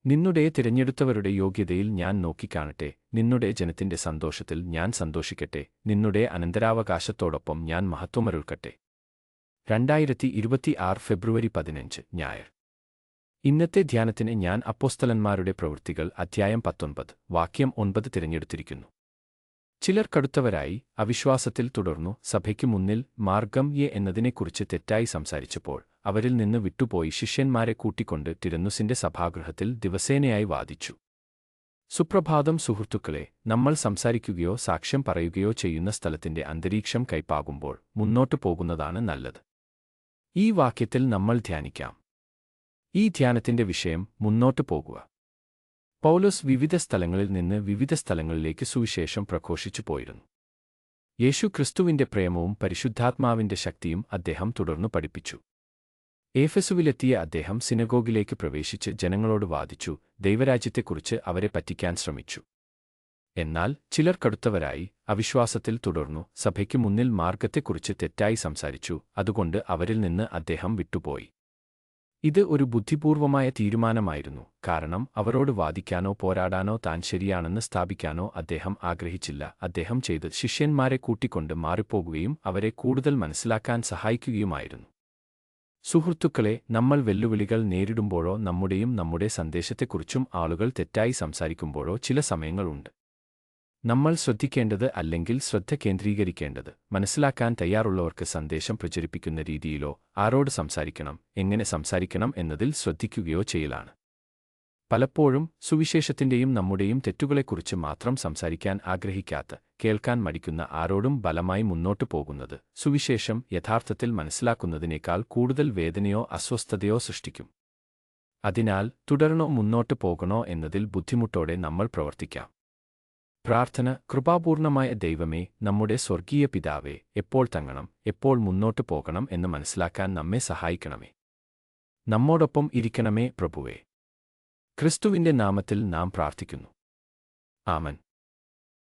നിന്നുടെ തിരഞ്ഞെടുത്തവരുടെ യോഗ്യതയിൽ ഞാൻ നോക്കിക്കാണട്ടെ, നിന്നുടെ ജനത്തിന്റെ സന്തോഷത്തിൽ ഞാൻ സന്തോഷിക്കട്ടെ, നിന്നുടെ അനന്തരാവകാശത്തോടൊപ്പം ഞാൻ മഹത്വമരുൾക്കട്ടെ. 2026 ഫെബ്രുവരി 15 ഞായർ. ഇന്നത്തെ ധ്യാനത്തിന് ഞാൻ അപ്പോസ്തലന്മാരുടെ പ്രവൃത്തികൾ അധ്യായം 19 വാക്യം 9 തിരഞ്ഞെടുത്തിരിക്കുന്നു. ചിലർ കടുത്തവരായി അവിശ്വാസത്തിൽ തുടർന്നു സഭയ്ക്കു മുന്നിൽ മാർഗ്ഗം എന്നതിനെക്കുറിച്ച് തെറ്റായി സംസാരിച്ചപ്പോൾ അവരിൽ നിന്ന് വിട്ടുപോയി ശിഷ്യന്മാരെ കൂട്ടിക്കൊണ്ട് തിരന്നുസിന്റെ സഭാഗൃഹത്തിൽ ദിവസേനയായി വാദിച്ചു. സുപ്രഭാതം സുഹൃത്തുക്കളെ, നമ്മൾ സംസാരിക്കുകയോ സാക്ഷ്യം പറയുകയോ ചെയ്യുന്ന സ്ഥലത്തിന്റെ അന്തരീക്ഷം കൈപ്പാകുമ്പോൾ മുന്നോട്ടു പോകുന്നതാണ് നല്ലത്. ഈ വാക്യത്തിൽ നമ്മൾ ധ്യാനിക്കാം. ഈ ധ്യാനത്തിന്റെ വിഷയം മുന്നോട്ടു പോകുക. പൗലോസ് വിവിധ സ്ഥലങ്ങളിൽ നിന്ന് വിവിധ സ്ഥലങ്ങളിലേക്ക് സുവിശേഷം പ്രഘോഷിച്ചു പോയിരുന്നു. യേശു ക്രിസ്തുവിന്റെ പ്രേമവും പരിശുദ്ധാത്മാവിന്റെ ശക്തിയും അദ്ദേഹം തുടർന്നു പഠിപ്പിച്ചു. ഏഫെസുവിലെത്തിയ അദ്ദേഹം സിനഗോഗിലേക്ക് പ്രവേശിച്ച് ജനങ്ങളോട് വാദിച്ചു, ദൈവരാജ്യത്തെക്കുറിച്ച് അവരെ പറ്റിക്കാൻ ശ്രമിച്ചു. എന്നാൽ ചിലർ കടുത്തവരായി അവിശ്വാസത്തിൽ തുടർന്നു സഭയ്ക്കു മുന്നിൽ മാർഗ്ഗത്തെക്കുറിച്ച് തെറ്റായി സംസാരിച്ചു. അതുകൊണ്ട് അവരിൽ നിന്ന് അദ്ദേഹം വിട്ടുപോയി. ഇത് ഒരു ബുദ്ധിപൂർവമായ തീരുമാനമായിരുന്നു, കാരണം അവരോട് വാദിക്കാനോ പോരാടാനോ താൻ ശരിയാണെന്ന് സ്ഥാപിക്കാനോ അദ്ദേഹം ആഗ്രഹിച്ചില്ല. അദ്ദേഹം ചെയ്ത് ശിഷ്യന്മാരെ കൂട്ടിക്കൊണ്ട് മാറിപ്പോകുകയും അവരെ കൂടുതൽ മനസ്സിലാക്കാൻ സഹായിക്കുകയുമായിരുന്നു. സുഹൃത്തുക്കളെ, നമ്മൾ വെല്ലുവിളികൾ നേരിടുമ്പോഴോ നമ്മുടെ സന്ദേശത്തെക്കുറിച്ചും ആളുകൾ തെറ്റായി സംസാരിക്കുമ്പോഴോ ചില സമയങ്ങളുണ്ട്. നമ്മൾ ശ്രദ്ധിക്കേണ്ടത് അല്ലെങ്കിൽ ശ്രദ്ധ കേന്ദ്രീകരിക്കേണ്ടത് മനസ്സിലാക്കാൻ തയ്യാറുള്ളവർക്ക് സന്ദേശം പ്രചരിപ്പിക്കുന്ന രീതിയിലോ ആരോട് സംസാരിക്കണം, എങ്ങനെ സംസാരിക്കണം എന്നതിൽ ശ്രദ്ധിക്കുകയോ ചെയ്യലാണ്. പലപ്പോഴും സുവിശേഷത്തിന്റെയും നമ്മുടെയും തെറ്റുകളെക്കുറിച്ച് മാത്രം സംസാരിക്കാൻ ആഗ്രഹിക്കാത്ത, കേൾക്കാൻ മടിക്കുന്ന ആരോടും ബലമായി മുന്നോട്ടു പോകുന്നത് സുവിശേഷം യഥാർത്ഥത്തിൽ മനസ്സിലാക്കുന്നതിനേക്കാൾ കൂടുതൽ വേദനയോ അസ്വസ്ഥതയോ സൃഷ്ടിക്കും. അതിനാൽ തുടരണോ മുന്നോട്ടു പോകണോ എന്നതിൽ ബുദ്ധിമുട്ടോടെ നമ്മൾ പ്രവർത്തിക്കാം. പ്രാർത്ഥന. കൃപാപൂർണമായ ദൈവമേ, നമ്മുടെ സ്വർഗീയ പിതാവേ, എപ്പോൾ തങ്ങണം, എപ്പോൾ മുന്നോട്ടു പോകണം എന്ന് മനസ്സിലാക്കാൻ നമ്മെ സഹായിക്കണമേ. നമ്മോടൊപ്പം ഇരിക്കണമേ പ്രഭുവേ. ക്രിസ്തുവിന്റെ നാമത്തിൽ നാം പ്രാർത്ഥിക്കുന്നു. ആമൻ.